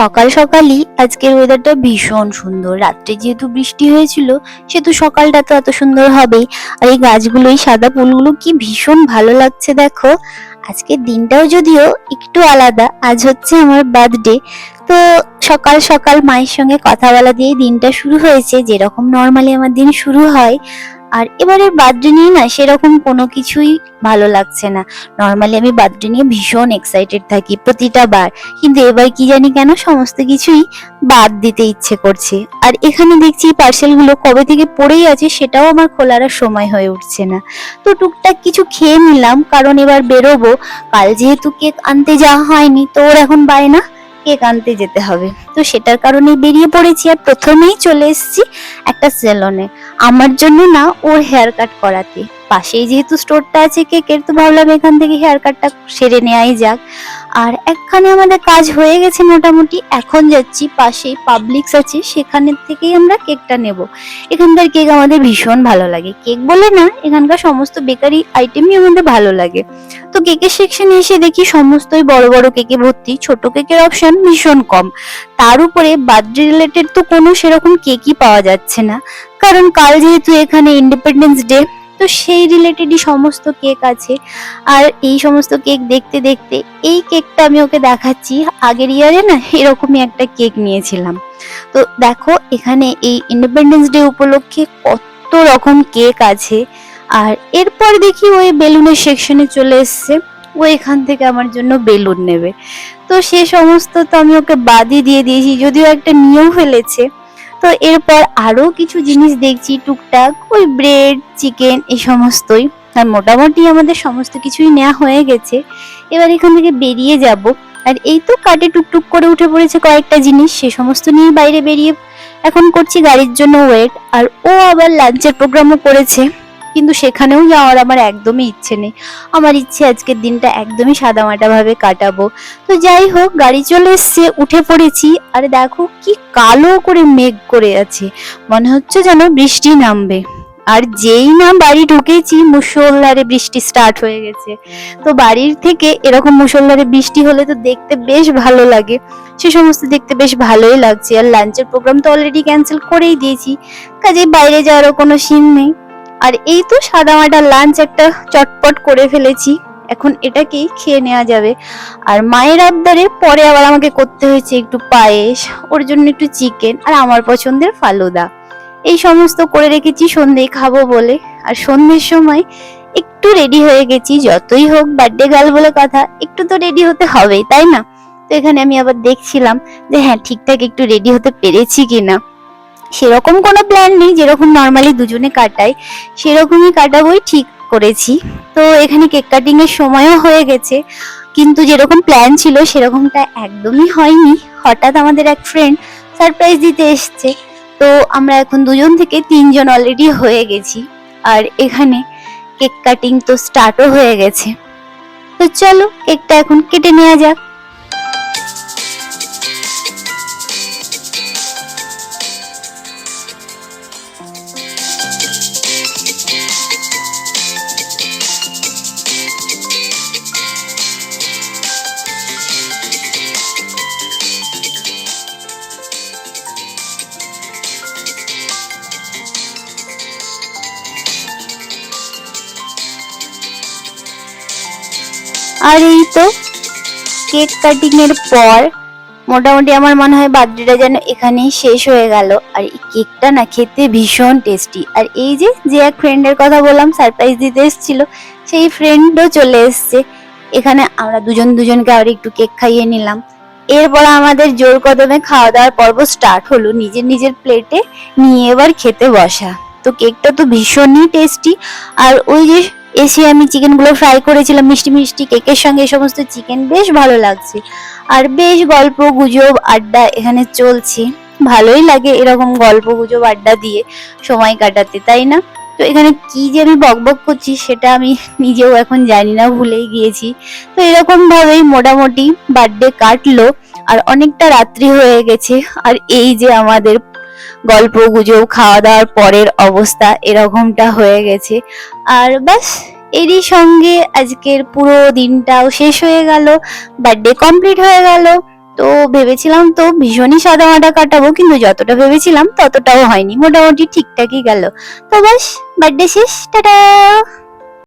সকাল সকালই আজকের ওয়েদারটা ভীষণ সুন্দর। রাত্রে যেহেতু বৃষ্টি হয়েছিল সেহেতু সকালটা তো এত সুন্দর হবেই। আর এই গাছগুলো, এই সাদা ফুলগুলো কি ভীষণ ভালো লাগছে দেখো। আজকের দিনটাও যদিও একটু আলাদা, আজ হচ্ছে আমার বার্থডে। তো সকাল সকাল মায়ের সঙ্গে কথা বলা দিয়ে দিনটা শুরু হয়েছে, যেরকম নর্মালি আমার দিন শুরু হয়। আর এবারের বার্থডে নিয়ে না সেরকম কোনো কিছুই ভালো লাগছে না। নর্মালি আমি বার্থডে নিয়ে ভীষণ এক্সাইটেড থাকি প্রতিটা বার, কিন্তু এবার কি জানি কেন সমস্ত কিছুই বাদ দিতে ইচ্ছে করছে। আর এখানে দেখছি পার্সেল গুলো কবে থেকে পড়েই আছে, সেটাও আমার খোলার আর সময় হয়ে উঠছে না। তো টুকটাক কিছু খেয়ে নিলাম, কারণ এবার বেরোবো। কাল যেহেতু কেক আনতে যাওয়া হয়নি, তো ওর এখন বায়না কেক আনতে যেতে হবে, তো সেটার কারণে বেরিয়ে পড়েছি। আর প্রথমেই চলে এসেছি একটা সেলনে, আমার জন্য না, ওর হেয়ার কাট করাতে। পাশেই যেহেতু স্টোরটা আছে কেকের, তো ভাবলাম এখান থেকে হেয়ার কাটটা সেরে নেওয়াই যাক। আর একখানে আমাদের কাজ হয়ে গেছে মোটামুটি, এখন যাচ্ছি পাশেই পাবলিক্স আছে, সেখানের থেকেই আমরা কেকটা নেব। এখানকার কেক আমাদের ভীষণ ভালো লাগে, কেক বলে না, এখানকার সমস্ত বেকারি আইটেমই আমাদের ভালো লাগে। তো কেকের সেকশনে এসে দেখি সমস্তই বড় বড় কেকে ভর্তি, ছোট কেকের অপশন ভীষণ কম। তার উপরে বার্থডে রিলেটেড তো কোনো সেরকম কেকই পাওয়া যাচ্ছে না, কারণ কাল যেহেতু এখানে ইন্ডিপেন্ডেন্স ডে, তো সেই রিলেটেডই সমস্ত কেক আছে। আর এই সমস্ত কেক দেখতে দেখতে এই কেকটা আমি ওকে দেখাচ্ছি, আগের ইয়ারে না এরকমই একটা কেক নিয়েছিলাম। তো দেখো এখানে এই ইন্ডিপেন্ডেন্স ডে উপলক্ষে কত রকম কেক আছে। আর এরপর দেখি ওই বেলুনের সেকশনে চলে এসছে, ও এখান থেকে আমার জন্য বেলুন নেবে। তো সে সমস্ত তো আমি ওকে বাদই দিয়ে দিয়েছি, যদিও একটা নিয়েও ফেলেছে। তো এরপর আরো কিছু জিনিস দেখছি টুকটাক, ওই ব্রেড, চিকেন, এই সমস্তই। আর মোটামুটি আমাদের সমস্ত কিছুই নেওয়া হয়ে গেছে, এবার এখান থেকে বেরিয়ে যাব। আর এই তো কাটে টুকটুক করে উঠে পড়েছে কয়েকটা জিনিস, সে সমস্ত নিয়ে বাইরে বেরিয়ে এখন করছি গাড়ির জন্য ওয়েট। আর ও আবার লাঞ্চের প্রোগ্রামও করেছে, কিন্তু সেখানেও যাওয়ার আমার একদমই ইচ্ছে নেই। আমার ইচ্ছে আজকের দিনটা একদমই সাদামাটা ভাবে কাটাবো। তো যাই হোক, গাড়ি চলে এসছে, উঠে পড়েছি। আর দেখো কি কালো করে মেঘ করে আছে, মনে হচ্ছে যেন বৃষ্টি নামবে। আর যেই না বাড়ি ঢুকেছি, মুষলধারে বৃষ্টি স্টার্ট হয়ে গেছে। তো বাড়ির থেকে এরকম মুষলধারে বৃষ্টি হলে তো দেখতে বেশ ভালো লাগে, সে সমস্ত দেখতে বেশ ভালোই লাগছে। আর লাঞ্চের প্রোগ্রাম তো অলরেডি ক্যান্সেল করেই দিয়েছি, কাজেই বাইরে যাওয়ারও কোনো সিন নেই। আর এই তো সাদামাটা লাঞ্চ একটা চটপট করে ফেলেছি, এখন এটাকেই খেয়ে নেওয়া যাবে। আর মায়ের আবদারে পরে আবার আমাকে করতে হয়েছে একটু পায়েস, ওর জন্য একটু চিকেন, আর আমার পছন্দের ফালুদা। এই সমস্ত করে রেখেছি সন্ধ্যেই খাবো বলে। আর সন্ধ্যের সময় একটু রেডি হয়ে গেছি, যতই হোক বার্থডে গার্ল বলে কথা, একটু তো রেডি হতে হবেই, তাই না? তো এখানে আমি আবার দেখছিলাম যে হ্যাঁ ঠিকঠাক একটু রেডি হতে পেরেছি কিনা। সেরকম কোনো প্ল্যান নেই, যেরকম নর্মালি দুজনে কাটাই সেরকমই কাটাবোই ঠিক করেছি। তো এখানে কেক কাটিং এর সময়ও হয়ে গেছে, কিন্তু যেরকম প্ল্যান ছিল সেরকমটা একদমই হয়নি। হঠাৎ আমাদের এক ফ্রেন্ড সারপ্রাইজ দিতে এসছে, তো আমরা এখন দুজন থেকে তিনজন অলরেডি হয়ে গেছি। আর এখানে কেক কাটিং তো স্টার্টও হয়ে গেছে, তো চলো কেকটা এখন কেটে নেওয়া যাক। আর এই তো কেক কাটিং এর পর মোটামুটি আমার মনে হয় বার্থডেটা যেন এখানেই শেষ হয়ে গেল। আর এই কেকটা না খেতে ভীষণ টেস্টি। আর এই যে যে এক ফ্রেন্ডের কথা বললাম সারপ্রাইজ দিতে এসেছিল, সেই ফ্রেন্ডও চলে এসছে। এখানে আমরা দুজন দুজনকে আর একটু কেক খাইয়ে নিলাম। এরপর আমাদের জোর কদমে খাওয়া দাওয়ার পর্ব স্টার্ট হলো, নিজের নিজের প্লেটে নিয়ে এবার খেতে বসা। তো কেকটা তো ভীষণই টেস্টি। আর ওই যে এসে আমি চিকেন গুলো ফ্রাই করেছিলাম মিষ্টি মিষ্টি কেকের সঙ্গে, এই সমস্ত চিকেন বেশ ভালো লাগছে। আর বেশ গল্প গুজব আড্ডা এখানে চলছে, ভালোই লাগে এরকম গল্প গুজব আড্ডা দিয়ে সময় কাটাতে, তাই না? তো এখানে কি যে আমি বকবক করছি সেটা আমি নিজেও এখন জানি না, ভুলেই গিয়েছি। তো এরকম ভাবেই মোটামুটি বার্থডে কাটলো। আর অনেকটা রাত্রি হয়ে গেছে, আর এই যে আমাদের গল্প গুজব খাওয়া দাওয়ার পরের অবস্থা এরকমটা হয়ে গেছে। আর বাস এরই সঙ্গে আজকের পুরো দিনটাও শেষ হয়ে গেল, বার্থডে কমপ্লিট হয়ে গেল। তো ভেবেছিলাম তো ভীষণই সাদামাটা কাটাবো, কিন্তু যতটা ভেবেছিলাম ততটাও হয়নি, মোটামুটি ঠিকঠাকই গেল। তো বাস, বার্থডে শেষ, টাটা।